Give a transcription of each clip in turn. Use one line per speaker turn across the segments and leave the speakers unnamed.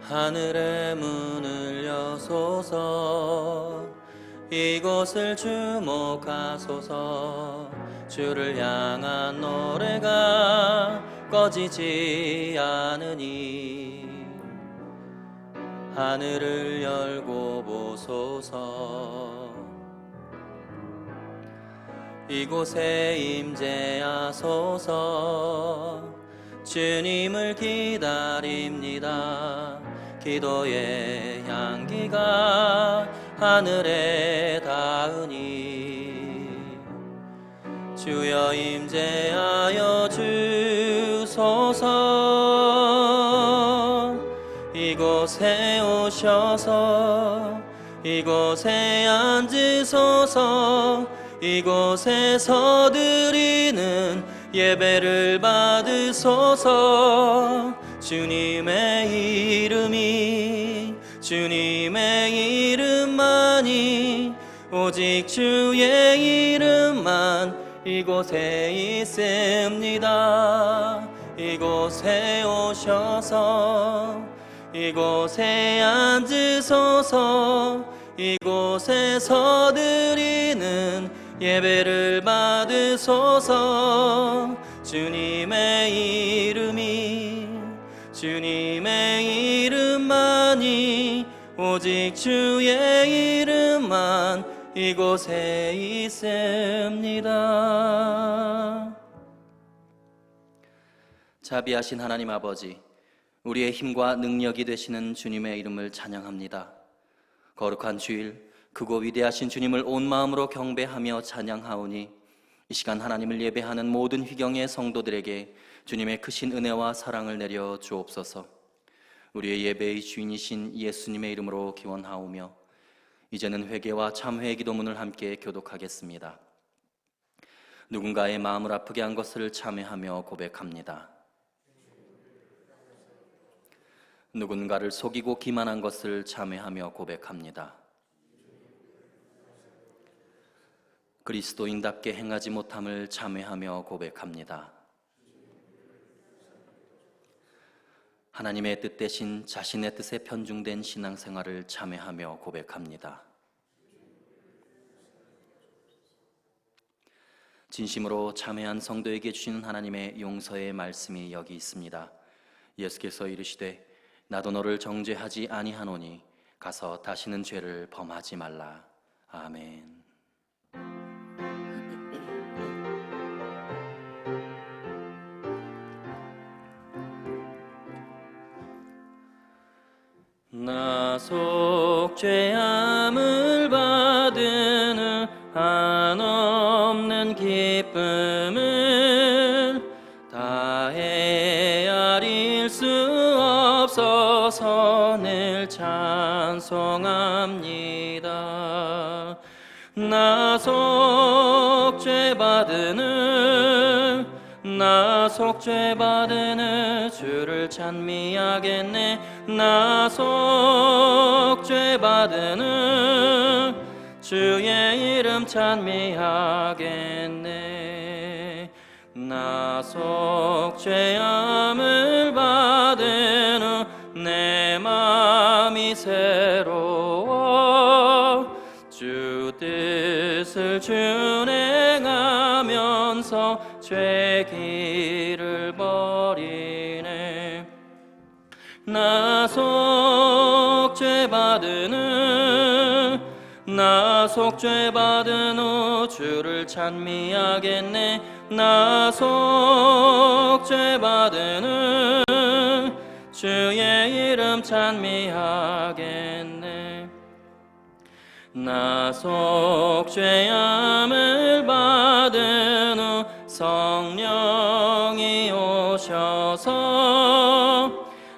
하늘의 문을 여소서. 이곳을 주목하소서. 주를 향한 노래가 꺼지지 않으니 하늘을 열고 보소서. 이곳에 임재하소서. 주님을 기다립니다. 기도의 향기가 하늘에 닿으니 주여 임재하여 주소서. 이곳에 오셔서 이곳에 앉으소서. 이곳에서 드리는 예배를 받으소서. 주님의 이름만이 오직 주의 이름만 이곳에 있습니다. 이곳에 오셔서 이곳에 앉으소서. 이곳에서 드리는 예배를 받으소서. 주님의 이름만이 오직 주의 이름만 이곳에 있습니다. 자비하신 하나님 아버지, 우리의 힘과 능력이 되시는 주님의 이름을 찬양합니다. 거룩한 주일, 크고 위대하신 주님을 온 마음으로 경배하며 찬양하오니 이 시간 하나님을 예배하는 모든 휘경의 성도들에게 주님의 크신 은혜와 사랑을 내려 주옵소서. 우리의 예배의 주인이신 예수님의 이름으로 기원하오며 이제는 회개와 참회의 기도문을 함께 교독하겠습니다. 누군가의 마음을 아프게 한 것을 참회하며 고백합니다. 누군가를 속이고 기만한 것을 참회하며 고백합니다. 그리스도인답게 행하지 못함을 참회하며 고백합니다. 하나님의 뜻 대신 자신의 뜻에 편중된 신앙생활을 참회하며 고백합니다. 진심으로 참회한 성도에게 주시는 하나님의 용서의 말씀이 여기 있습니다. 예수께서 이르시되 나도 너를 정죄하지 아니하노니 가서 다시는 죄를 범하지 말라. 아멘. 나 속 죄함을 받은 한없는 기쁨을 다 헤아릴 수 없어서 늘 찬송합니다. 나 속 죄 받은 주를 찬미하겠네. 나 속 죄 받은 주의 이름 찬미하겠네. 나 속 죄함을 받은 후 내 마음이 새로워 주 뜻을 준행하면서 죄 길을 버리네. 나 속 죄 받은 후 주를 찬미하겠네. 나 속 죄 받은 후 주의 이름 찬미하겠네. 나 속 죄함을 받은 후 성령이 오셔서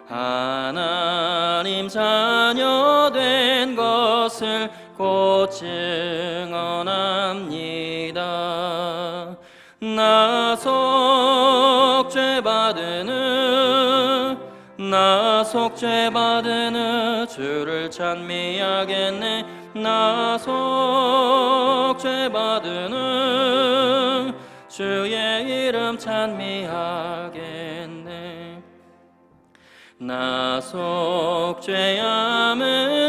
하나님 자녀 된 것을 곧 증언합니다. 나 속 죄 받은 후 주를 찬미하겠네. 나 속 죄 받은 후 주의 이름 찬미하겠네. 나 속죄함을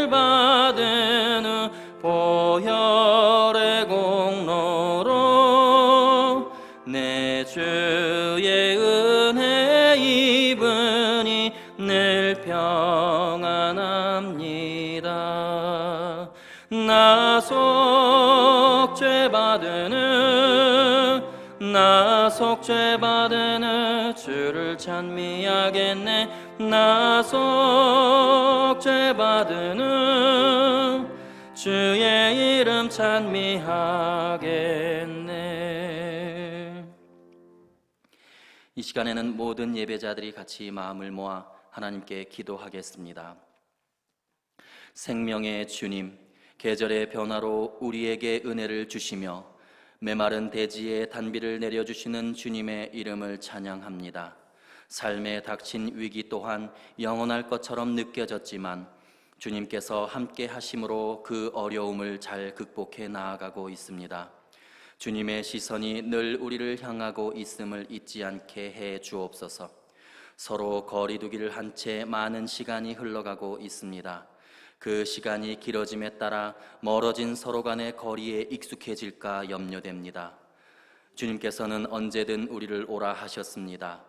받은 후 보혈의 공로로 내 주의 은혜 입으니 늘 평안합니다. 나 속죄받은 후 주를 찬미하겠네. 나 속죄받은 후 주의 이름 찬미하겠네. 이 시간에는 모든 예배자들이 같이 마음을 모아 하나님께 기도하겠습니다. 생명의 주님, 계절의 변화로 우리에게 은혜를 주시며 메마른 대지에 단비를 내려주시는 주님의 이름을 찬양합니다. 삶에 닥친 위기 또한 영원할 것처럼 느껴졌지만 주님께서 함께 하심으로 그 어려움을 잘 극복해 나아가고 있습니다. 주님의 시선이 늘 우리를 향하고 있음을 잊지 않게 해 주옵소서. 서로 거리 두기를 한 채 많은 시간이 흘러가고 있습니다. 그 시간이 길어짐에 따라 멀어진 서로 간의 거리에 익숙해질까 염려됩니다. 주님께서는 언제든 우리를 오라 하셨습니다.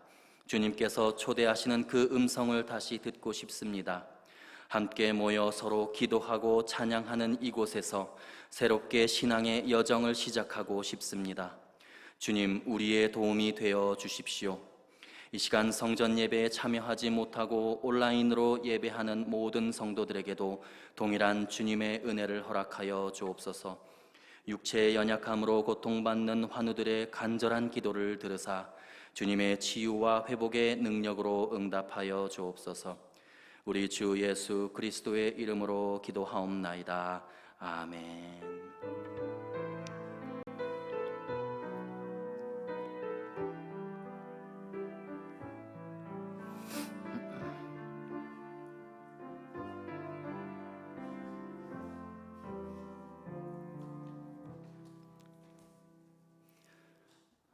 주님께서 초대하시는 그 음성을 다시 듣고 싶습니다. 함께 모여 서로 기도하고 찬양하는 이곳에서 새롭게 신앙의 여정을 시작하고 싶습니다. 주님, 우리의 도움이 되어 주십시오. 이 시간 성전 예배에 참여하지 못하고 온라인으로 예배하는 모든 성도들에게도 동일한 주님의 은혜를 허락하여 주옵소서. 육체의 연약함으로 고통받는 환우들의 간절한 기도를 들으사 주님의 치유와 회복의 능력으로 응답하여 주옵소서. 우리 주 예수 그리스도의 이름으로 기도하옵나이다. 아멘.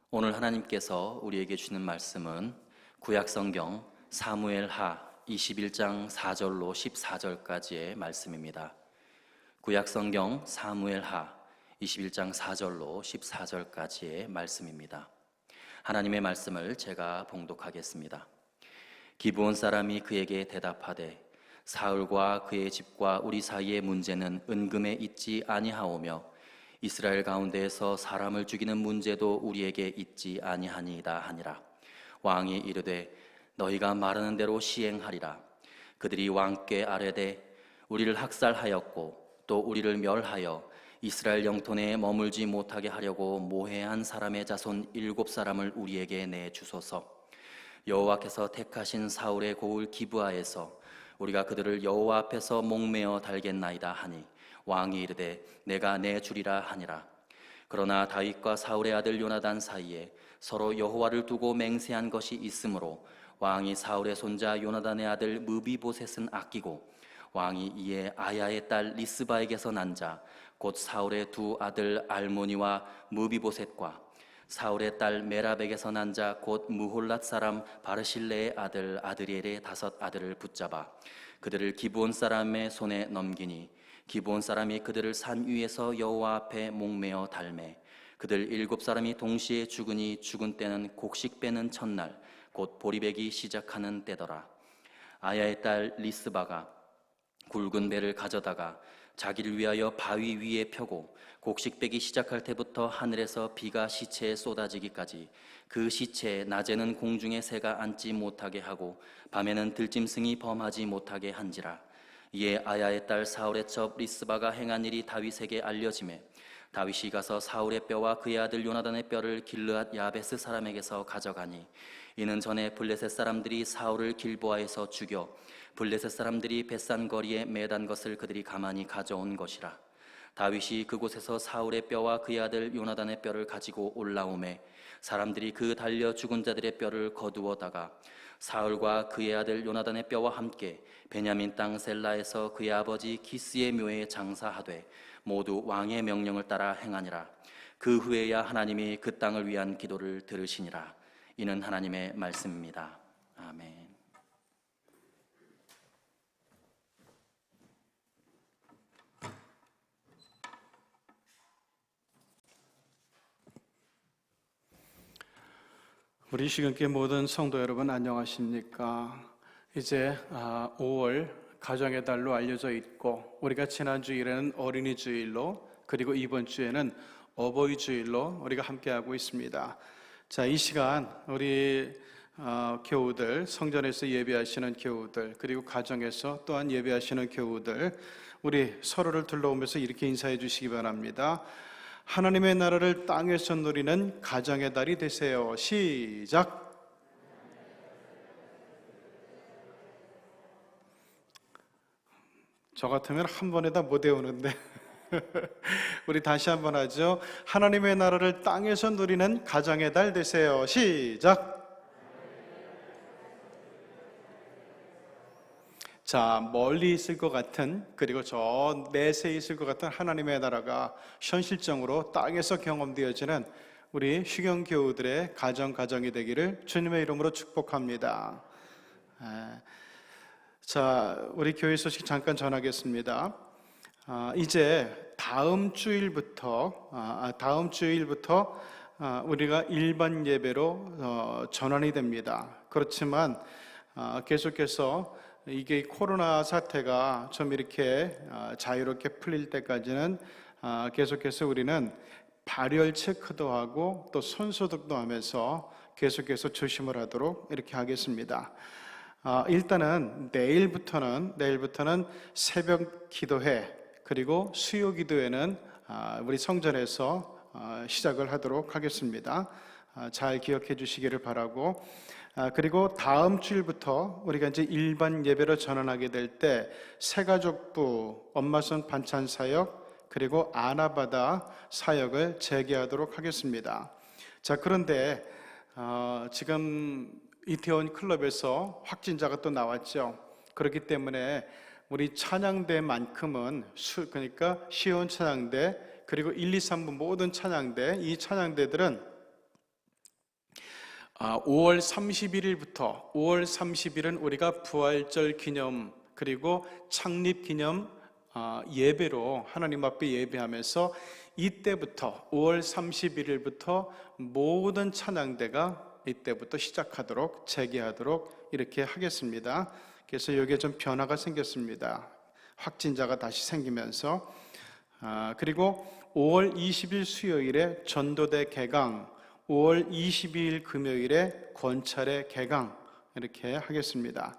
오늘 하나님께서 우리에게 주는 말씀은 구약성경 사무엘하 21장 4절로 14절까지의 말씀입니다. 구약성경 사무엘하 21장 4절로 14절까지의 말씀입니다. 하나님의 말씀을 제가 봉독하겠습니다. 기브온 사람이 그에게 대답하되 사울과 그의 집과 우리 사이의 문제는 은금에 있지 아니하오며 이스라엘 가운데에서 사람을 죽이는 문제도 우리에게 있지 아니하니이다 하니라. 왕이 이르되 너희가 말하는 대로 시행하리라. 그들이 왕께 아뢰되 우리를 학살하였고 또 우리를 멸하여 이스라엘 영토 내에 머물지 못하게 하려고 모해한 사람의 자손 7사람을 우리에게 내주소서. 여호와께서 택하신 사울의 고을 기브아에서 우리가 그들을 여호와 앞에서 목매어 달겠나이다 하니 왕이 이르되 내가 내주리라 하니라. 그러나 다윗과 사울의 아들 요나단 사이에 서로 여호와를 두고 맹세한 것이 있으므로 왕이 사울의 손자 요나단의 아들 무비보셋은 아끼고 왕이 이에 아야의 딸 리스바에게서 난 자 곧 사울의 두 아들 알모니와 무비보셋과 사울의 딸 메랍에게서 난 자 곧 무홀랏 사람 바르실레의 아들 아드리엘의 5 아들을 붙잡아 그들을 기브온 사람의 손에 넘기니 기브온 사람이 그들을 산 위에서 여호와 앞에 목매어 달매 그들 7사람이 동시에 죽으니 죽은 때는 곡식 빼는 첫날 곧 보리배기 시작하는 때더라. 아야의 딸 리스바가 굵은 배를 가져다가 자기를 위하여 바위 위에 펴고 곡식 빼기 시작할 때부터 하늘에서 비가 시체에 쏟아지기까지 그 시체에 낮에는 공중에 새가 앉지 못하게 하고 밤에는 들짐승이 범하지 못하게 한지라. 이에 아야의 딸 사울의 첩 리스바가 행한 일이 다윗에게 알려지매 다윗이 가서 사울의 뼈와 그의 아들 요나단의 뼈를 길르앗 야베스 사람에게서 가져가니 이는 전에 블레셋 사람들이 사울을 길보아에서 죽여 블레셋 사람들이 벳산 거리에 매단 것을 그들이 가만히 가져온 것이라. 다윗이 그곳에서 사울의 뼈와 그의 아들 요나단의 뼈를 가지고 올라오매 사람들이 그 달려 죽은 자들의 뼈를 거두어다가 사울과 그의 아들 요나단의 뼈와 함께 베냐민 땅 셀라에서 그의 아버지 기스의 묘에 장사하되 모두 왕의 명령을 따라 행하니라. 그 후에야 하나님이 그 땅을 위한 기도를 들으시니라. 이는 하나님의 말씀입니다. 아멘.
우리 시간께 모든 성도 여러분 안녕하십니까? 이제 5월 가정의 달로 알려져 있고, 우리가 지난 주일에는 어린이 주일로, 그리고 이번 주에는 어버이 주일로 우리가 함께하고 있습니다. 자, 이 시간 우리 교우들, 성전에서 예배하시는 교우들, 그리고 가정에서 또한 예배하시는 교우들, 우리 서로를 둘러오면서 이렇게 인사해 주시기 바랍니다. 하나님의 나라를 땅에서 누리는 가정의 달이 되세요. 시작! 저 같으면 한 번에 다 못 외우는데 우리 다시 한번 하죠. 하나님의 나라를 땅에서 누리는 가정의 달 되세요. 시작! 자, 멀리 있을 것 같은, 그리고 저 내세에 있을 것 같은 하나님의 나라가 현실적으로 땅에서 경험되어지는 우리 휴경교우들의 가정이 되기를 주님의 이름으로 축복합니다. 자, 우리 교회 소식 잠깐 전하겠습니다. 이제 다음 주일부터 우리가 일반 예배로 전환이 됩니다. 그렇지만 계속해서 이게 코로나 사태가 좀 이렇게 자유롭게 풀릴 때까지는 계속해서 우리는 발열 체크도 하고 또 손소독도 하면서 계속해서 조심을 하도록 이렇게 하겠습니다. 일단은 내일부터는 새벽 기도회, 그리고 수요 기도회는 우리 성전에서 시작을 하도록 하겠습니다. 잘 기억해 주시기를 바라고, 그리고 다음 주일부터 우리가 이제 일반 예배로 전환하게 될 때 새가족부, 엄마손 반찬 사역, 그리고 아나바다 사역을 재개하도록 하겠습니다. 자, 그런데 지금 이태원 클럽에서 확진자가 또 나왔죠. 그렇기 때문에 우리 찬양대만큼은 그러니까 시온 찬양대, 그리고 1, 2, 3부 모든 찬양대, 이 찬양대들은 5월 30일은 우리가 부활절 기념, 그리고 창립 기념 예배로 하나님 앞에 예배하면서, 이때부터 5월 31일부터 모든 찬양대가 이때부터 시작하도록, 재개하도록 이렇게 하겠습니다. 그래서 여기에 좀 변화가 생겼습니다. 확진자가 다시 생기면서. 그리고 5월 20일 수요일에 전도대 개강, 5월 22일 금요일에 권찰의 개강 이렇게 하겠습니다.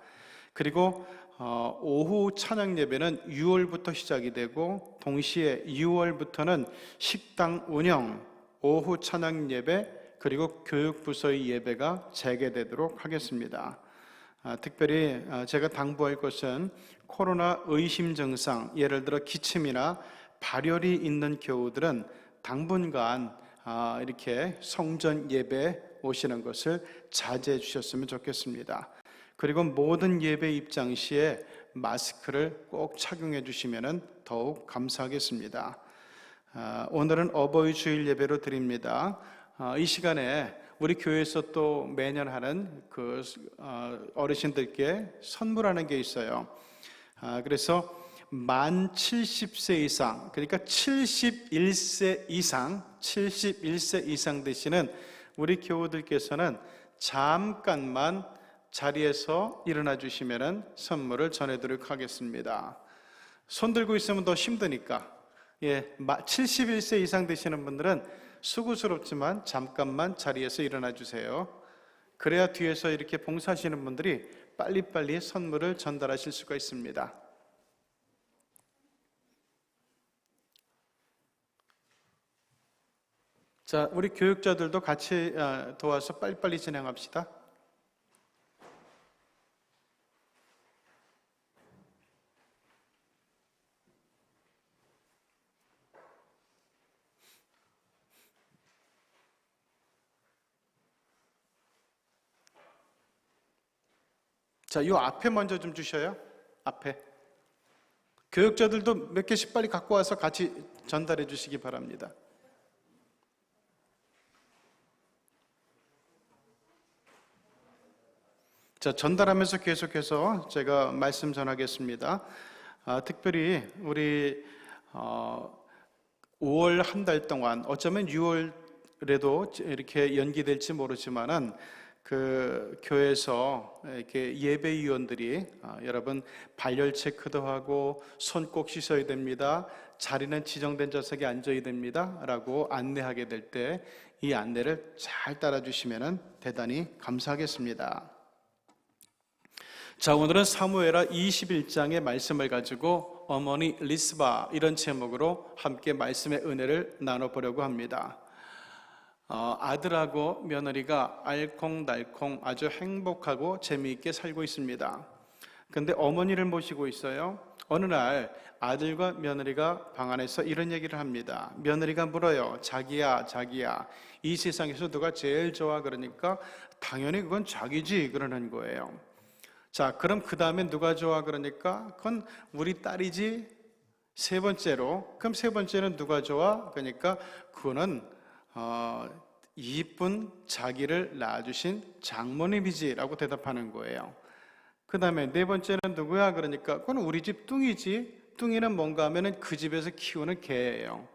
그리고 오후 찬양 예배는 6월부터 시작이 되고, 동시에 6월부터는 식당 운영, 오후 찬양 예배, 그리고 교육부서의 예배가 재개되도록 하겠습니다. 특별히 제가 당부할 것은 코로나 의심 증상, 예를 들어 기침이나 발열이 있는 교우들은 당분간 이렇게 성전 예배 오시는 것을 자제해 주셨으면 좋겠습니다. 그리고 모든 예배 입장 시에 마스크를 꼭 착용해 주시면 더욱 감사하겠습니다. 오늘은 어버이 주일 예배로 드립니다. 이 시간에 우리 교회에서 또 매년 하는 그 어르신들께 선물하는 게 있어요. 그래서 만 70세 이상, 그러니까 71세 이상 되시는 우리 교우들께서는 잠깐만 자리에서 일어나 주시면 선물을 전해드리도록 하겠습니다. 손 들고 있으면 더 힘드니까, 71세 이상 되시는 분들은 수고스럽지만 잠깐만 자리에서 일어나 주세요. 그래야 뒤에서 이렇게 봉사하시는 분들이 빨리빨리 선물을 전달하실 수가 있습니다. 자, 우리 교육자들도 같이 도와서 빨리빨리 진행합시다. 자, 요 앞에 먼저 좀 주셔요. 앞에. 교육자들도 몇 개씩 빨리 갖고 와서 같이 전달해 주시기 바랍니다. 자, 전달하면서 계속해서 제가 말씀 전하겠습니다. 특별히 우리 5월 한 달 동안, 어쩌면 6월 내년에도 이렇게 연기될지 모르지만은 그 교회에서 이렇게 예배위원들이 여러분 발열 체크도 하고 손 꼭 씻어야 됩니다. 자리는 지정된 좌석에 앉아야 됩니다. 라고 안내하게 될 때 이 안내를 잘 따라주시면 대단히 감사하겠습니다. 자, 오늘은 사무엘하 21장의 말씀을 가지고 어머니 리스바 이런 제목으로 함께 말씀의 은혜를 나눠보려고 합니다. 아들하고 며느리가 알콩달콩 아주 행복하고 재미있게 살고 있습니다. 근데 어머니를 모시고 있어요. 어느 날 아들과 며느리가 방 안에서 이런 얘기를 합니다. 며느리가 물어요. 자기야, 이 세상에서 누가 제일 좋아? 그러니까 당연히 그건 자기지 그러는 거예요. 자, 그럼 그 다음에 누가 좋아? 그러니까 그건 우리 딸이지. 세 번째로, 그럼 세 번째는 누가 좋아? 그러니까 그거는 이쁜 자기를 낳아주신 장모님이지라고 대답하는 거예요. 그 다음에 네 번째는 누구야? 그러니까 그건 우리 집 뚱이지. 뚱이는 뭔가 하면은 그 집에서 키우는 개예요.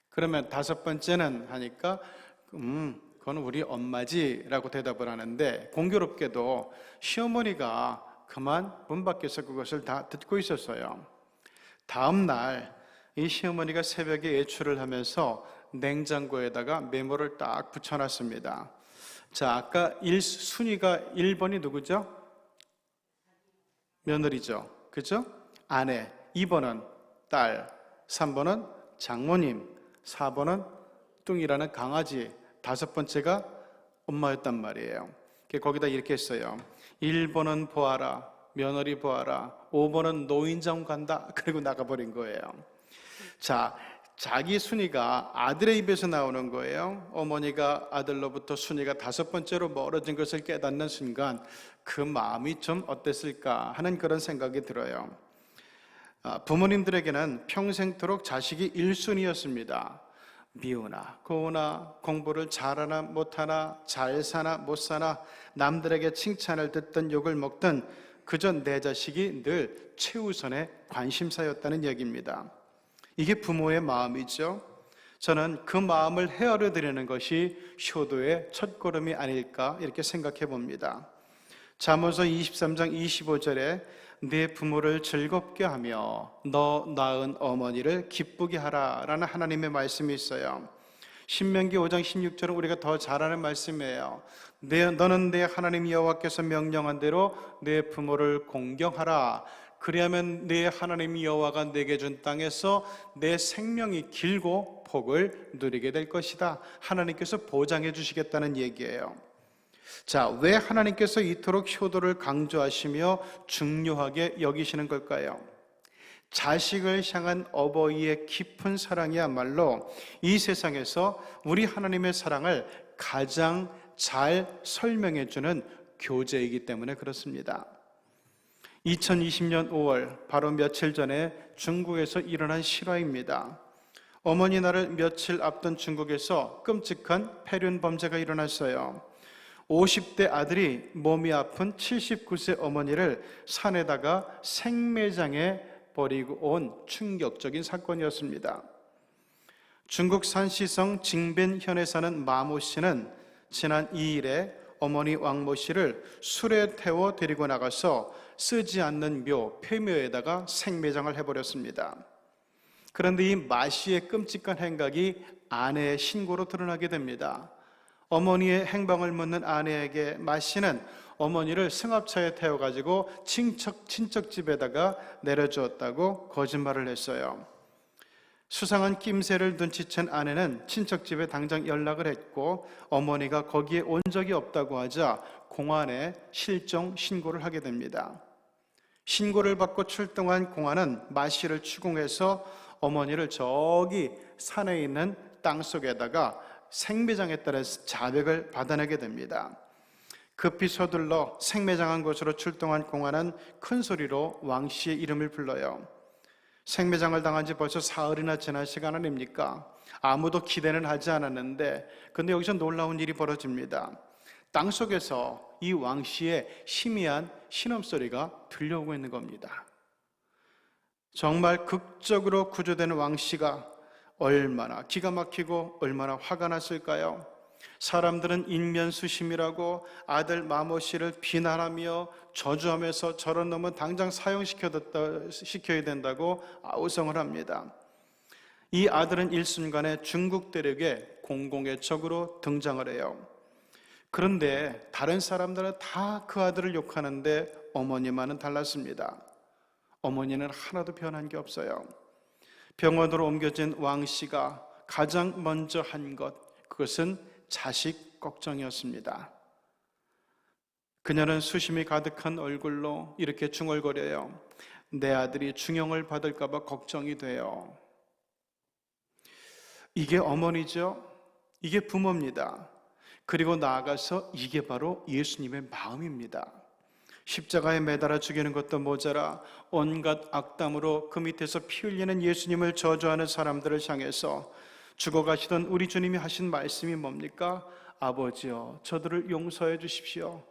그러면 다섯 번째는 하니까 그건 우리 엄마지라고 대답을 하는데, 공교롭게도 시어머니가 그만 문 밖에서 그것을 다 듣고 있었어요. 다음 날 이 시어머니가 새벽에 외출을 하면서 냉장고에다가 메모를 딱 붙여놨습니다. 자, 아까 순위가 1번이 누구죠? 며느리죠. 그죠? 아내. 2번은 딸. 3번은 장모님. 4번은 뚱이라는 강아지. 다섯 번째가 엄마였단 말이에요. 거기다 이렇게 했어요. 1번은 보아라. 며느리 보아라. 5번은 노인정 간다. 그리고 나가버린 거예요. 자, 자기 순위가 아들의 입에서 나오는 거예요. 어머니가 아들로부터 순위가 다섯 번째로 멀어진 것을 깨닫는 순간 그 마음이 좀 어땠을까 하는 그런 생각이 들어요. 부모님들에게는 평생토록 자식이 1순위였습니다. 미우나 고우나 공부를 잘하나 못하나 잘 사나 못 사나 남들에게 칭찬을 듣든 욕을 먹든 그저 내 자식이 늘 최우선의 관심사였다는 얘기입니다. 이게 부모의 마음이죠. 저는 그 마음을 헤아려 드리는 것이 효도의 첫걸음이 아닐까 이렇게 생각해 봅니다. 잠언서 23장 25절에 내 부모를 즐겁게 하며 너 낳은 어머니를 기쁘게 하라 라는 하나님의 말씀이 있어요. 신명기 5장 16절은 우리가 더 잘 아는 말씀이에요. 너는 내 하나님 여호와께서 명령한 대로 내 부모를 공경하라. 그리하면 내 하나님 여호와가 내게 준 땅에서 내 생명이 길고 복을 누리게 될 것이다. 하나님께서 보장해 주시겠다는 얘기예요. 자, 왜 하나님께서 이토록 효도를 강조하시며 중요하게 여기시는 걸까요? 자식을 향한 어버이의 깊은 사랑이야말로 이 세상에서 우리 하나님의 사랑을 가장 잘 설명해 주는 교재이기 때문에 그렇습니다. 2020년 5월 바로 며칠 전에 중국에서 일어난 실화입니다. 어머니 날을 며칠 앞둔 중국에서 끔찍한 폐륜 범죄가 일어났어요. 50대 아들이 몸이 아픈 79세 어머니를 산에다가 생매장해 버리고 온 충격적인 사건이었습니다. 중국 산시성 징벤현에 사는 마모 씨는 지난 2일에 어머니 왕모 씨를 술에 태워 데리고 나가서 쓰지 않는 묘, 폐묘에다가 생매장을 해버렸습니다. 그런데 이 마 씨의 끔찍한 행각이 아내의 신고로 드러나게 됩니다. 어머니의 행방을 묻는 아내에게 마 씨는 어머니를 승합차에 태워가지고 친척 집에다가 내려주었다고 거짓말을 했어요. 수상한 낌새를 눈치챈 아내는 친척집에 당장 연락을 했고 어머니가 거기에 온 적이 없다고 하자 공안에 실종 신고를 하게 됩니다. 신고를 받고 출동한 공안은 마 씨를 추궁해서 어머니를 저기 산에 있는 땅 속에다가 생매장했다는 자백을 받아내게 됩니다. 급히 서둘러 생매장한 곳으로 출동한 공안은 큰 소리로 왕 씨의 이름을 불러요. 생매장을 당한 지 벌써 사흘이나 지난 시간 아닙니까? 아무도 기대는 하지 않았는데 근데 여기서 놀라운 일이 벌어집니다. 땅속에서 이 왕 씨의 희미한 신음소리가 들려오고 있는 겁니다. 정말 극적으로 구조되는 왕 씨가 얼마나 기가 막히고 얼마나 화가 났을까요? 사람들은 인면수심이라고 아들 마모시를 비난하며 저주하면서 저런 놈은 당장 사형시켜야 된다고 아우성을 합니다. 이 아들은 일순간에 중국 대륙의 공공의 적으로 등장을 해요. 그런데 다른 사람들은 다 그 아들을 욕하는데 어머니만은 달랐습니다. 어머니는 하나도 변한 게 없어요. 병원으로 옮겨진 왕 씨가 가장 먼저 한 것, 그것은 자식 걱정이었습니다. 그녀는 수심이 가득한 얼굴로 이렇게 중얼거려요. 내 아들이 중형을 받을까 봐 걱정이 돼요. 이게 어머니죠. 이게 부모입니다. 그리고 나아가서 이게 바로 예수님의 마음입니다. 십자가에 매달아 죽이는 것도 모자라 온갖 악담으로 그 밑에서 피 흘리는 예수님을 저주하는 사람들을 향해서 죽어가시던 우리 주님이 하신 말씀이 뭡니까? 아버지여, 저들을 용서해 주십시오.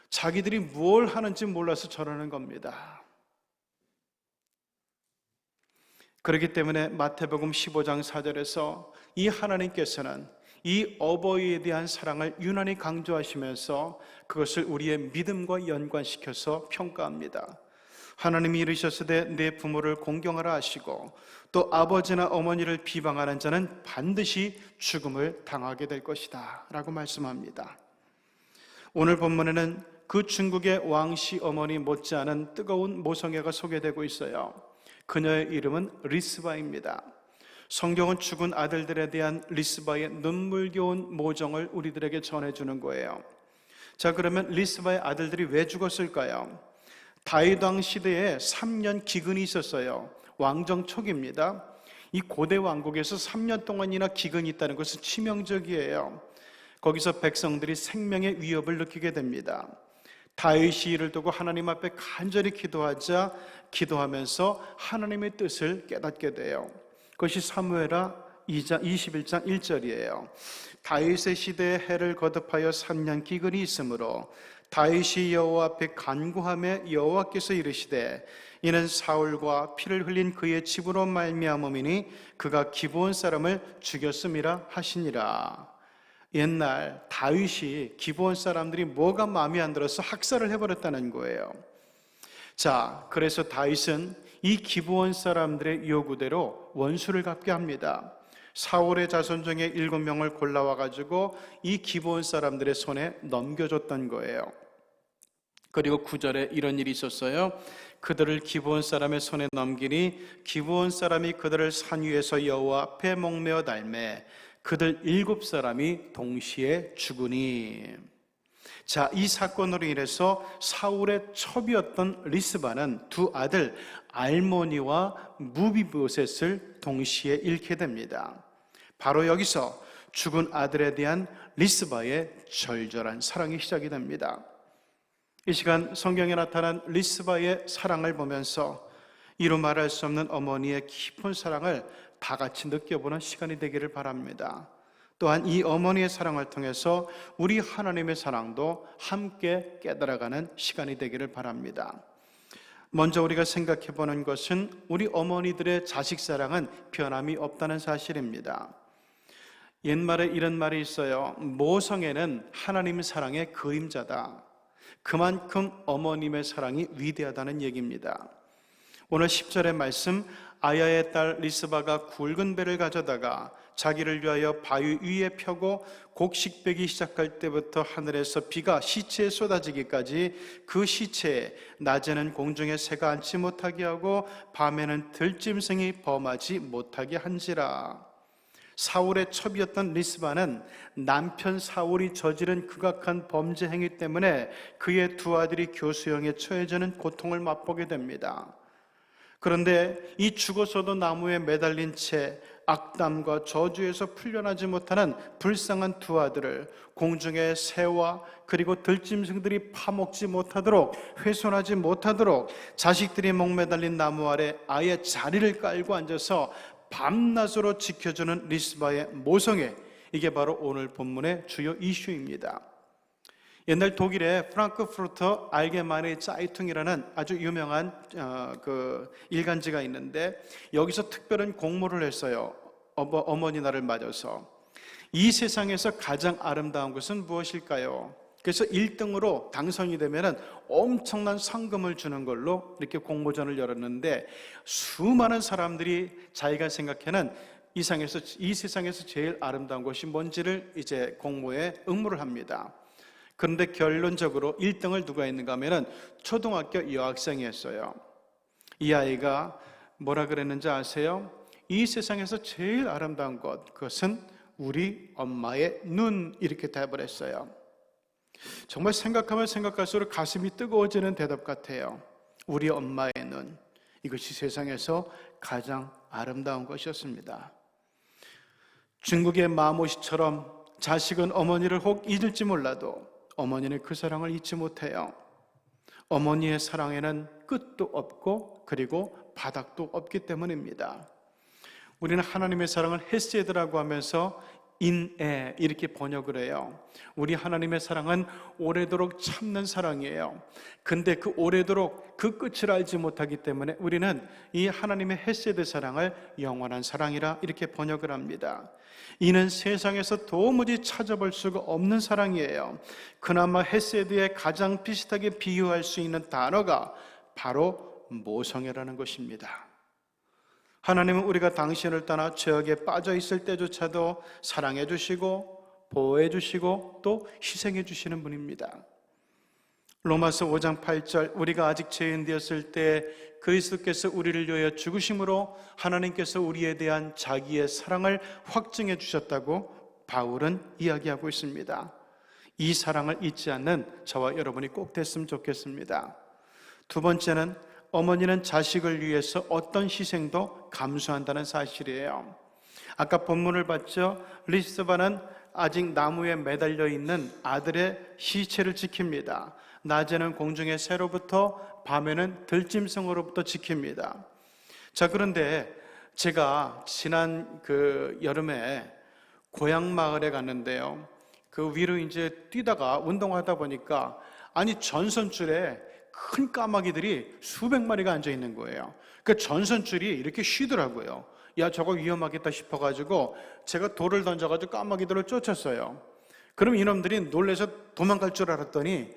자기들이 뭘 하는지 몰라서 저러는 겁니다. 그렇기 때문에 마태복음 15장 4절에서 이 하나님께서는 이 어버이에 대한 사랑을 유난히 강조하시면서 그것을 우리의 믿음과 연관시켜서 평가합니다. 하나님이 이르셨으되 내 부모를 공경하라 하시고 또 아버지나 어머니를 비방하는 자는 반드시 죽음을 당하게 될 것이다 라고 말씀합니다. 오늘 본문에는 그 중국의 왕씨 어머니 못지않은 뜨거운 모성애가 소개되고 있어요. 그녀의 이름은 리스바입니다. 성경은 죽은 아들들에 대한 리스바의 눈물겨운 모정을 우리들에게 전해주는 거예요. 자, 그러면 리스바의 아들들이 왜 죽었을까요? 다윗 왕 시대에 3년 기근이 있었어요. 왕정 초기입니다. 이 고대 왕국에서 3년 동안이나 기근이 있다는 것은 치명적이에요. 거기서 백성들이 생명의 위협을 느끼게 됩니다. 다윗이 이를 두고 하나님 앞에 간절히 기도하면서 하나님의 뜻을 깨닫게 돼요. 그것이 사무엘하 21장 1절이에요. 다윗의 시대에 해를 거듭하여 3년 기근이 있으므로 다윗이 여호와 앞에 간구하며 여호와께서 이르시되 이는 사울과 피를 흘린 그의 집으로 말미암음이니 그가 기브온 사람을 죽였음이라 하시니라. 옛날 다윗이 기브온 사람들이 뭐가 마음에 안 들어서 학살을 해버렸다는 거예요. 자, 그래서 다윗은 이 기브온 사람들의 요구대로 원수를 갚게 합니다. 사울의 자손 중에 7명을 골라와가지고 이 기브온 사람들의 손에 넘겨줬던 거예요. 그리고 9절에 이런 일이 있었어요. 그들을 기브온 사람의 손에 넘기니 기브온 사람이 그들을 산 위에서 여호와 앞에 목매어 달매 그들 7사람이 동시에 죽으니. 자, 이 사건으로 인해서 사울의 첩이었던 리스바는 두 아들 알모니와 무비보셋을 동시에 잃게 됩니다. 바로 여기서 죽은 아들에 대한 리스바의 절절한 사랑이 시작이 됩니다. 이 시간 성경에 나타난 리스바의 사랑을 보면서 이루 말할 수 없는 어머니의 깊은 사랑을 다 같이 느껴보는 시간이 되기를 바랍니다. 또한 이 어머니의 사랑을 통해서 우리 하나님의 사랑도 함께 깨달아가는 시간이 되기를 바랍니다. 먼저 우리가 생각해 보는 것은 우리 어머니들의 자식 사랑은 변함이 없다는 사실입니다. 옛말에 이런 말이 있어요. 모성애는 하나님의 사랑의 그림자다. 그만큼 어머님의 사랑이 위대하다는 얘기입니다. 오늘 10절의 말씀, 아야의 딸 리스바가 굵은 배를 가져다가 자기를 위하여 바위 위에 펴고 곡식 빼기 시작할 때부터 하늘에서 비가 시체에 쏟아지기까지 그 시체에 낮에는 공중에 새가 앉지 못하게 하고 밤에는 들짐승이 범하지 못하게 한지라. 사울의 첩이었던 리스바는 남편 사울이 저지른 극악한 범죄 행위 때문에 그의 두 아들이 교수형에 처해지는 고통을 맛보게 됩니다. 그런데 이 죽어서도 나무에 매달린 채 악담과 저주에서 풀려나지 못하는 불쌍한 두 아들을 공중의 새와 그리고 들짐승들이 파먹지 못하도록, 훼손하지 못하도록 자식들이 목매달린 나무 아래 아예 자리를 깔고 앉아서 밤낮으로 지켜주는 리스바의 모성애, 이게 바로 오늘 본문의 주요 이슈입니다. 옛날 독일의 프랑크푸르터 알게마네 짜이퉁이라는 아주 유명한 일간지가 있는데 여기서 특별한 공모를 했어요. 어머니 날을 맞아서 이 세상에서 가장 아름다운 것은 무엇일까요? 그래서 1등으로 당선이 되면 엄청난 상금을 주는 걸로 이렇게 공모전을 열었는데, 수많은 사람들이 자기가 생각하는 이 세상에서 제일 아름다운 것이 뭔지를 이제 공모에 응모를 합니다. 그런데 결론적으로 1등을 누가 했는가 하면은 초등학교 여학생이었어요. 이 아이가 뭐라 그랬는지 아세요? 이 세상에서 제일 아름다운 것, 그것은 우리 엄마의 눈, 이렇게 답을 했어요. 정말 생각하면 생각할수록 가슴이 뜨거워지는 대답 같아요. 우리 엄마의 눈, 이것이 세상에서 가장 아름다운 것이었습니다. 중국의 마모시처럼 자식은 어머니를 혹 잊을지 몰라도 어머니는 그 사랑을 잊지 못해요. 어머니의 사랑에는 끝도 없고 그리고 바닥도 없기 때문입니다. 우리는 하나님의 사랑을 헤세드라고 하면서 인애 이렇게 번역을 해요. 우리 하나님의 사랑은 오래도록 참는 사랑이에요. 근데 그 오래도록 그 끝을 알지 못하기 때문에 우리는 이 하나님의 헤세드 사랑을 영원한 사랑이라 이렇게 번역을 합니다. 이는 세상에서 도무지 찾아볼 수가 없는 사랑이에요. 그나마 헤세드에 가장 비슷하게 비유할 수 있는 단어가 바로 모성애라는 것입니다. 하나님은 우리가 당신을 떠나 죄악에 빠져 있을 때조차도 사랑해 주시고 보호해 주시고 또 희생해 주시는 분입니다. 로마서 5장 8절, 우리가 아직 죄인 되었을 때 그리스도께서 우리를 위하여 죽으심으로 하나님께서 우리에 대한 자기의 사랑을 확증해 주셨다고 바울은 이야기하고 있습니다. 이 사랑을 잊지 않는 저와 여러분이 꼭 됐으면 좋겠습니다. 두 번째는 어머니는 자식을 위해서 어떤 희생도 감수한다는 사실이에요. 아까 본문을 봤죠? 리스바는 아직 나무에 매달려 있는 아들의 시체를 지킵니다. 낮에는 공중의 새로부터, 밤에는 들짐승으로부터 지킵니다. 자, 그런데 제가 지난 여름에 고향 마을에 갔는데요. 그 위로 이제 뛰다가 운동하다 보니까 전선줄에 큰 까마귀들이 수백 마리가 앉아 있는 거예요. 그 전선줄이 이렇게 쉬더라고요. 야, 저거 위험하겠다 싶어가지고 제가 돌을 던져가지고 까마귀들을 쫓았어요. 그럼 이놈들이 놀라서 도망갈 줄 알았더니,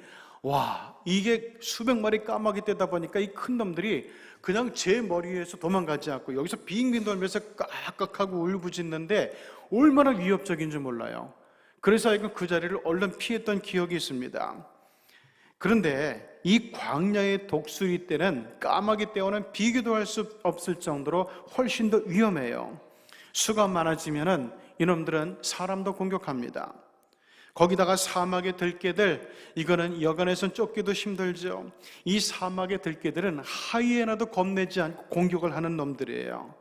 와, 이게 수백 마리 까마귀 떼다 보니까 이 큰 놈들이 그냥 제 머리 위에서 도망가지 않고 여기서 빙빙 돌면서 깍깍하고 울부짖는데 얼마나 위협적인 줄 몰라요. 그래서 그 자리를 얼른 피했던 기억이 있습니다. 그런데 이 광야의 독수리 떼는 까마귀 떼와는 비교도 할 수 없을 정도로 훨씬 더 위험해요. 수가 많아지면은 이놈들은 사람도 공격합니다. 거기다가 사막의 들개들, 이거는 여간에선 쫓기도 힘들죠. 이 사막의 들개들은 하이에나도 겁내지 않고 공격을 하는 놈들이에요.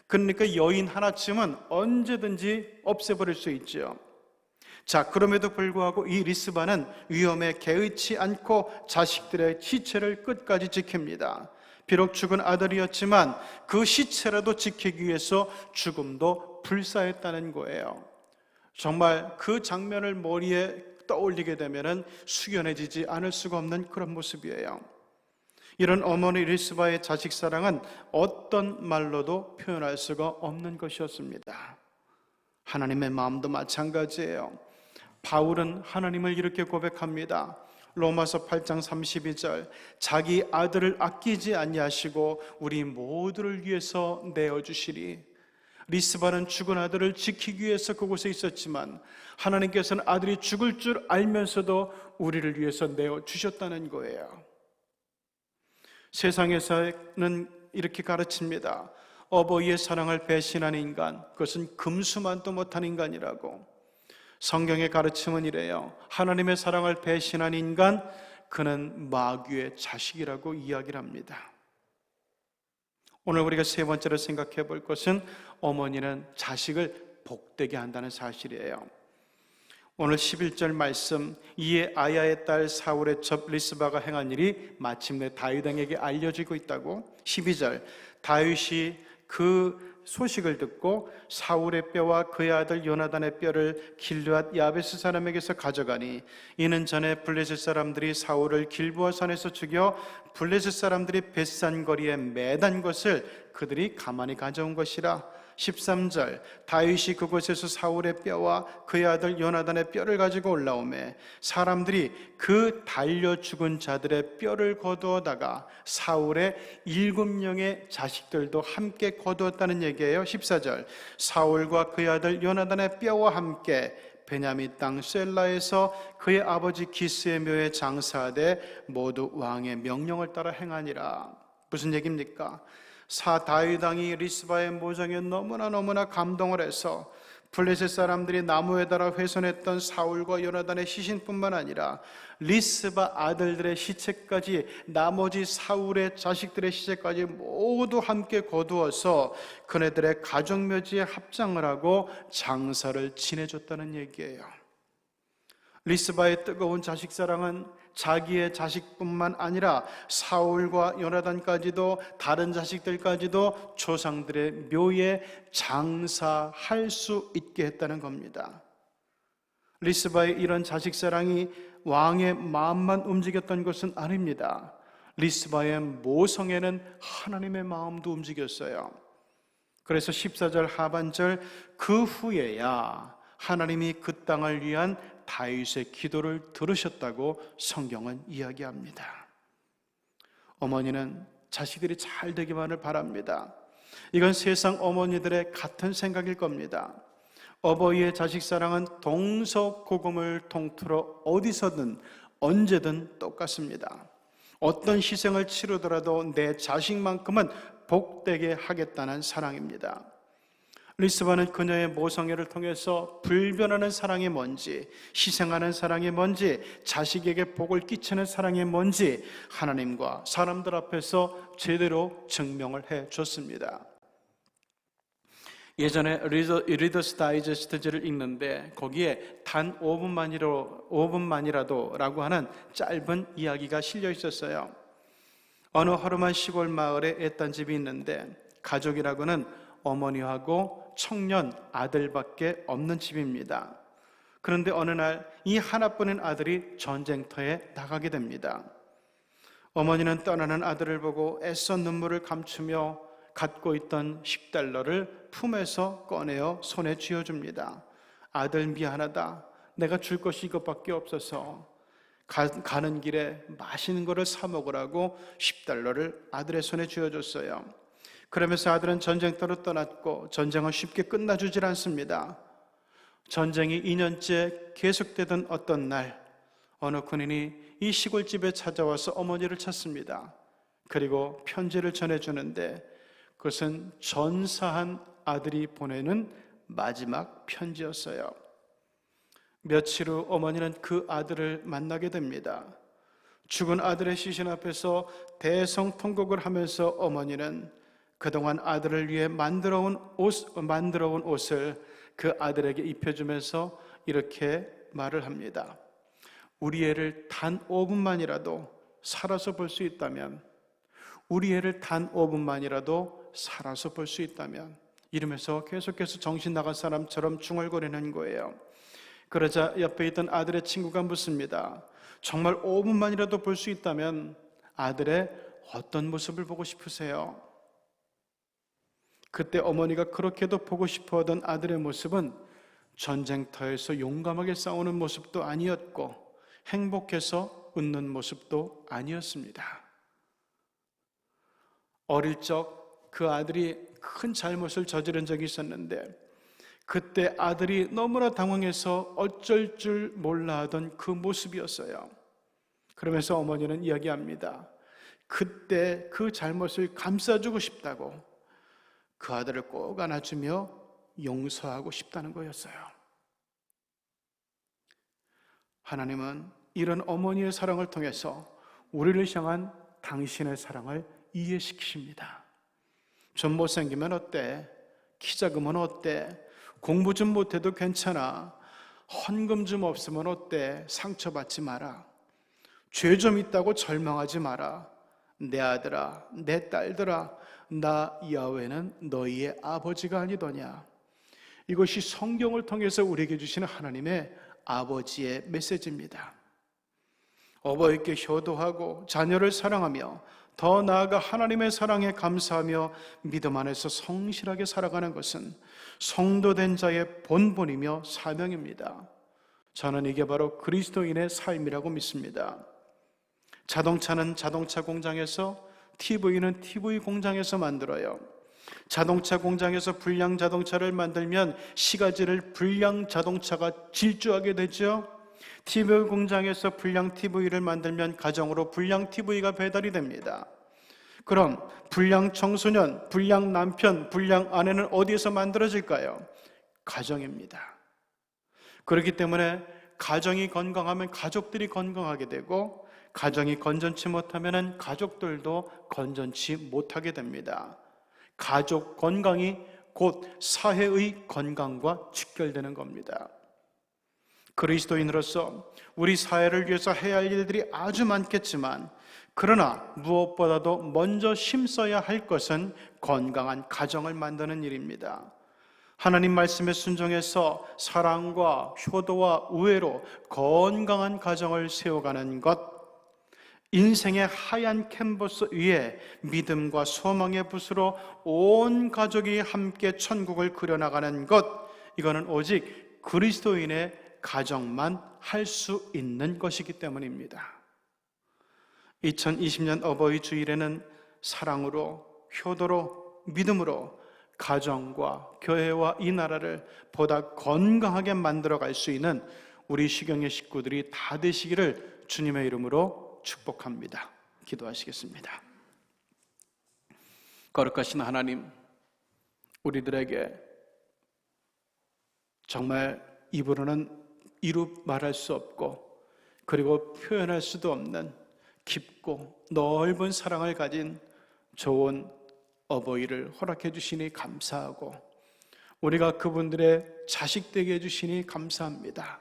그러니까 여인 하나쯤은 언제든지 없애버릴 수 있죠. 자, 그럼에도 불구하고 이 리스바는 위험에 개의치 않고 자식들의 시체를 끝까지 지킵니다. 비록 죽은 아들이었지만 그 시체라도 지키기 위해서 죽음도 불사했다는 거예요. 정말 그 장면을 머리에 떠올리게 되면 숙연해지지 않을 수가 없는 그런 모습이에요. 이런 어머니 리스바의 자식 사랑은 어떤 말로도 표현할 수가 없는 것이었습니다. 하나님의 마음도 마찬가지예요. 바울은 하나님을 이렇게 고백합니다. 로마서 8장 32절, 자기 아들을 아끼지 아니하시고 우리 모두를 위해서 내어주시리. 리스바는 죽은 아들을 지키기 위해서 그곳에 있었지만 하나님께서는 아들이 죽을 줄 알면서도 우리를 위해서 내어주셨다는 거예요. 세상에서는 이렇게 가르칩니다. 어버이의 사랑을 배신한 인간, 그것은 금수만도 못한 인간이라고. 성경의 가르침은 이래요. 하나님의 사랑을 배신한 인간, 그는 마귀의 자식이라고 이야기를 합니다. 오늘 우리가 세 번째로 생각해 볼 것은 어머니는 자식을 복되게 한다는 사실이에요. 오늘 11절 말씀, 이에 아야의 딸 사울의 첩 리스바가 행한 일이 마침내 다윗에게 알려지고 있다고. 12절, 다윗이 그 소식을 듣고 사울의 뼈와 그의 아들 요나단의 뼈를 길르앗 야베스 사람에게서 가져가니 이는 전에 블레셋 사람들이 사울을 길보아 산에서 죽여 블레셋 사람들이 벳산 거리에 매단 것을 그들이 가만히 가져온 것이라. 13절 다윗이 그곳에서 사울의 뼈와 그의 아들 요나단의 뼈를 가지고 올라오매 사람들이 그 달려 죽은 자들의 뼈를 거두어다가 사울의 7명의 자식들도 함께 거두었다는 얘기예요. 14절 사울과 그의 아들 요나단의 뼈와 함께 베냐민 땅 셀라에서 그의 아버지 기스의 묘에 장사하되 모두 왕의 명령을 따라 행하니라. 무슨 얘기입니까? 다윗 왕이 리스바의 모성에 너무나 감동을 해서 블레셋 사람들이 나무에 달아 훼손했던 사울과 요나단의 시신뿐만 아니라 리스바 아들들의 시체까지 나머지 사울의 자식들의 시체까지 모두 함께 거두어서 그네들의 가족묘지에 합장을 하고 장사를 지내줬다는 얘기예요. 리스바의 뜨거운 자식 사랑은 자기의 자식뿐만 아니라 사울과 요나단까지도 다른 자식들까지도 조상들의 묘에 장사할 수 있게 했다는 겁니다. 리스바의 이런 자식 사랑이 왕의 마음만 움직였던 것은 아닙니다. 리스바의 모성에는 하나님의 마음도 움직였어요. 그래서 14절 하반절 그 후에야 하나님이 그 땅을 위한 다윗의 기도를 들으셨다고 성경은 이야기합니다. 어머니는 자식들이 잘 되기만을 바랍니다. 이건 세상 어머니들의 같은 생각일 겁니다. 어버이의 자식 사랑은 동서고금을 통틀어 어디서든 언제든 똑같습니다. 어떤 희생을 치르더라도 내 자식만큼은 복되게 하겠다는 사랑입니다. 리스바는 그녀의 모성애를 통해서 불변하는 사랑이 뭔지, 희생하는 사랑이 뭔지, 자식에게 복을 끼치는 사랑이 뭔지 하나님과 사람들 앞에서 제대로 증명을 해줬습니다. 예전에 리더스 다이제스트지를 읽는데 거기에 단 5분만이라도 라고 하는 짧은 이야기가 실려 있었어요. 어느 허름한 시골 마을에 애딴집이 있는데 가족이라고는 어머니하고 청년 아들밖에 없는 집입니다. 그런데 어느 날 이 하나뿐인 아들이 전쟁터에 나가게 됩니다. 어머니는 떠나는 아들을 보고 애써 눈물을 감추며 갖고 있던 $10를 품에서 꺼내어 손에 쥐어줍니다. 아들 미안하다. 내가 줄 것이 이것밖에 없어서 가는 길에 맛있는 거를 사 먹으라고 $10를 아들의 손에 쥐어줬어요. 그러면서 아들은 전쟁터로 떠났고 전쟁은 쉽게 끝나주질 않습니다. 전쟁이 2년째 계속되던 어떤 날 어느 군인이 이 시골집에 찾아와서 어머니를 찾습니다. 그리고 편지를 전해주는데 그것은 전사한 아들이 보내는 마지막 편지였어요. 며칠 후 어머니는 그 아들을 만나게 됩니다. 죽은 아들의 시신 앞에서 대성통곡을 하면서 어머니는 그동안 아들을 위해 만들어 온 옷을 그 아들에게 입혀주면서 이렇게 말을 합니다. 우리 애를 단 5분만이라도 살아서 볼 수 있다면, 우리 애를 단 5분만이라도 살아서 볼 수 있다면, 이러면서 계속해서 정신 나간 사람처럼 중얼거리는 거예요. 그러자 옆에 있던 아들의 친구가 묻습니다. 정말 5분만이라도 볼 수 있다면 아들의 어떤 모습을 보고 싶으세요? 그때 어머니가 그렇게도 보고 싶어하던 아들의 모습은 전쟁터에서 용감하게 싸우는 모습도 아니었고 행복해서 웃는 모습도 아니었습니다. 어릴 적 그 아들이 큰 잘못을 저지른 적이 있었는데 그때 아들이 너무나 당황해서 어쩔 줄 몰라 하던 그 모습이었어요. 그러면서 어머니는 이야기합니다. 그때 그 잘못을 감싸주고 싶다고, 그 아들을 꼭 안아주며 용서하고 싶다는 거였어요. 하나님은 이런 어머니의 사랑을 통해서 우리를 향한 당신의 사랑을 이해시키십니다. 좀 못생기면 어때? 키 작으면 어때? 공부 좀 못해도 괜찮아. 헌금 좀 없으면 어때? 상처받지 마라. 죄 좀 있다고 절망하지 마라. 내 아들아, 내 딸들아, 나 야훼는 너희의 아버지가 아니더냐. 이것이 성경을 통해서 우리에게 주시는 하나님의 아버지의 메시지입니다. 어버이께 효도하고 자녀를 사랑하며 더 나아가 하나님의 사랑에 감사하며 믿음 안에서 성실하게 살아가는 것은 성도된 자의 본분이며 사명입니다. 저는 이게 바로 그리스도인의 삶이라고 믿습니다. 자동차는 자동차 공장에서, TV는 TV 공장에서 만들어요. 자동차 공장에서 불량 자동차를 만들면 시가지를 불량 자동차가 질주하게 되죠. TV 공장에서 불량 TV를 만들면 가정으로 불량 TV가 배달이 됩니다. 그럼 불량 청소년, 불량 남편, 불량 아내는 어디에서 만들어질까요? 가정입니다. 그렇기 때문에 가정이 건강하면 가족들이 건강하게 되고, 가정이 건전치 못하면 가족들도 건전치 못하게 됩니다. 가족 건강이 곧 사회의 건강과 직결되는 겁니다. 그리스도인으로서 우리 사회를 위해서 해야 할 일들이 아주 많겠지만, 그러나 무엇보다도 먼저 힘써야 할 것은 건강한 가정을 만드는 일입니다. 하나님 말씀에 순종해서 사랑과 효도와 우애로 건강한 가정을 세워가는 것, 인생의 하얀 캔버스 위에 믿음과 소망의 붓으로 온 가족이 함께 천국을 그려나가는 것, 이거는 오직 그리스도인의 가정만 할 수 있는 것이기 때문입니다. 2020년 어버이 주일에는 사랑으로, 효도로, 믿음으로 가정과 교회와 이 나라를 보다 건강하게 만들어갈 수 있는 우리 시경의 식구들이 다 되시기를 주님의 이름으로 축복합니다. 기도하시겠습니다. 거룩하신 하나님, 우리들에게 정말 입으로는 이루 말할 수 없고 그리고 표현할 수도 없는 깊고 넓은 사랑을 가진 좋은 어버이를 허락해 주시니 감사하고, 우리가 그분들의 자식 되게 해주시니 감사합니다.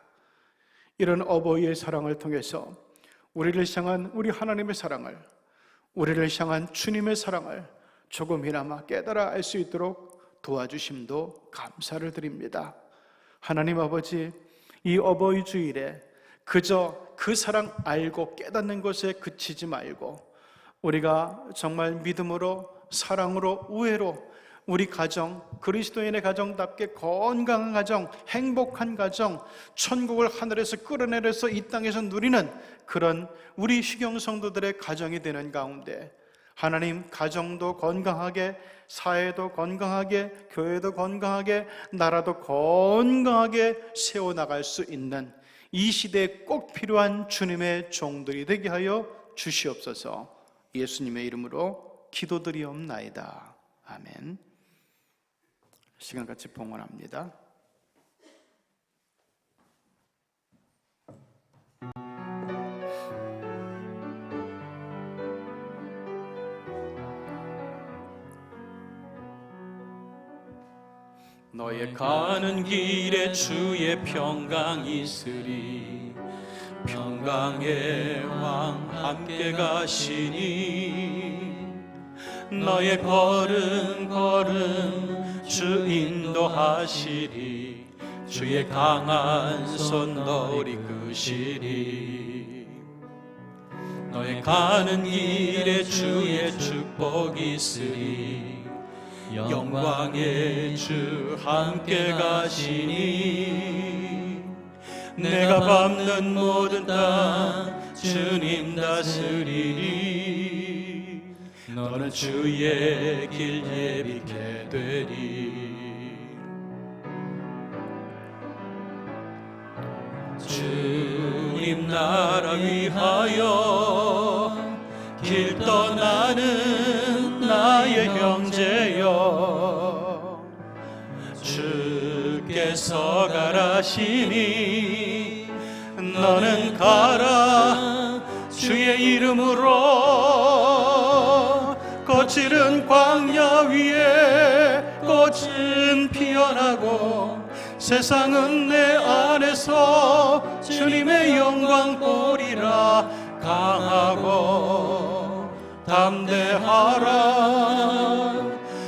이런 어버이의 사랑을 통해서 우리를 향한 우리 하나님의 사랑을, 우리를 향한 주님의 사랑을 조금이나마 깨달아 알 수 있도록 도와주심도 감사를 드립니다. 하나님 아버지, 이 어버이 주일에 그저 그 사랑 알고 깨닫는 것에 그치지 말고, 우리가 정말 믿음으로, 사랑으로, 우애로 우리 가정, 그리스도인의 가정답게 건강한 가정, 행복한 가정, 천국을 하늘에서 끌어내려서 이 땅에서 누리는 그런 우리 시경 성도들의 가정이 되는 가운데, 하나님, 가정도 건강하게, 사회도 건강하게, 교회도 건강하게, 나라도 건강하게 세워나갈 수 있는 이 시대에 꼭 필요한 주님의 종들이 되게 하여 주시옵소서. 예수님의 이름으로 기도드리옵나이다. 아멘. 시간같이 봉헌합니다. 너의 가는 길에 주의 평강 있으리. 평강의 왕 함께 가시니 너의 걸음 걸음 주 인도하시리. 주의 강한 손 너를 이끄시리. 너의 가는 길에 주의 축복이 있으리. 영광의 주 함께 가시니 내가 밟는 모든 땅 주님 다스리니 너는 주의 길 예비케 되리. 주님 나라 위하여 길 떠나는 나의 형제여, 주께서 가라시니 너는 가라. 주의 이름으로 거칠은 광야 위에 꽃은 피어나고 세상은 내 안에서 주님의 영광 보리라. 강하고 담대하라.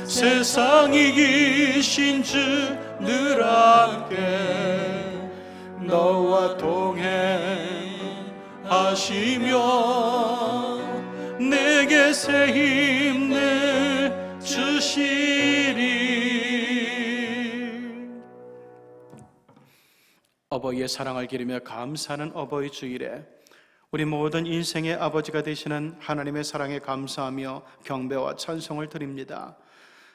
세상 이기신 주 늘 함께 너와 동행하시며 내게 새 힘을 주시리. 어버이의 사랑을 기리며 감사하는 어버이 주일에 우리 모든 인생의 아버지가 되시는 하나님의 사랑에 감사하며 경배와 찬송을 드립니다.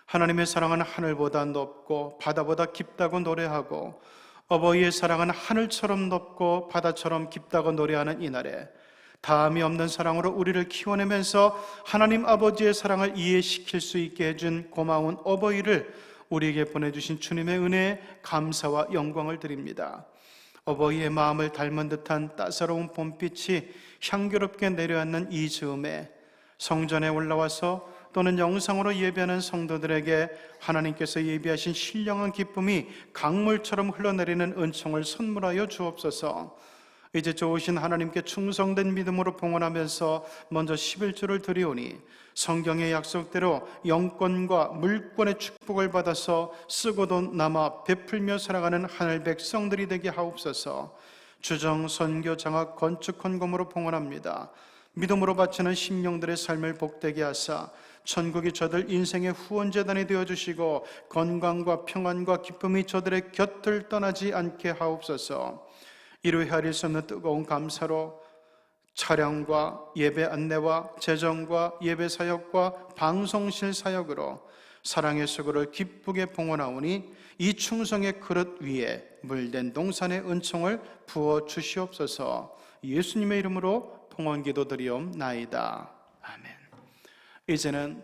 하나님의 사랑은 하늘보다 높고 바다보다 깊다고 노래하고, 어버이의 사랑은 하늘처럼 높고 바다처럼 깊다고 노래하는 이날에 다함이 없는 사랑으로 우리를 키워내면서 하나님 아버지의 사랑을 이해시킬 수 있게 해준 고마운 어버이를 우리에게 보내주신 주님의 은혜에 감사와 영광을 드립니다. 어버이의 마음을 닮은 듯한 따사로운 봄빛이 향기롭게 내려앉는 이 즈음에 성전에 올라와서 또는 영상으로 예배하는 성도들에게 하나님께서 예비하신 신령한 기쁨이 강물처럼 흘러내리는 은총을 선물하여 주옵소서. 이제 좋으신 하나님께 충성된 믿음으로 봉헌하면서 먼저 11조를 드리오니 성경의 약속대로 영권과 물권의 축복을 받아서 쓰고도 남아 베풀며 살아가는 하늘 백성들이 되게 하옵소서. 주정, 선교, 장학, 건축, 헌금으로 봉헌합니다. 믿음으로 바치는 심령들의 삶을 복되게 하사 천국이 저들 인생의 후원재단이 되어주시고 건강과 평안과 기쁨이 저들의 곁을 떠나지 않게 하옵소서. 이루 헤아릴 수 없는 뜨거운 감사로 차량과 예배 안내와 재정과 예배 사역과 방송실 사역으로 사랑의 수고를 기쁘게 봉헌하오니 이 충성의 그릇 위에 물된 동산의 은총을 부어 주시옵소서. 예수님의 이름으로 봉헌 기도드리옵나이다. 아멘. 이제는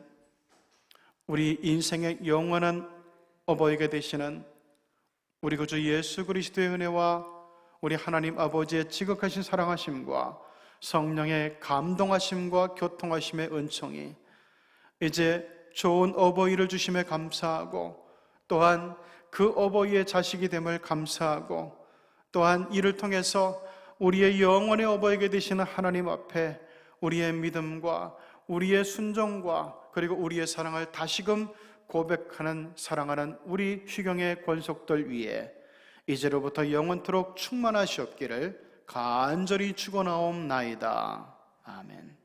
우리 인생의 영원한 어버이가 되시는 우리 구주 예수 그리스도의 은혜와 우리 하나님 아버지의 지극하신 사랑하심과 성령의 감동하심과 교통하심의 은총이 이제 좋은 어버이를 주심에 감사하고, 또한 그 어버이의 자식이 됨을 감사하고, 또한 이를 통해서 우리의 영원의 어버이가 되시는 하나님 앞에 우리의 믿음과 우리의 순종과 그리고 우리의 사랑을 다시금 고백하는 사랑하는 우리 휴경의 권속들 위에 이제로부터 영원토록 충만하시옵기를 간절히 축원하옵나이다. 아멘.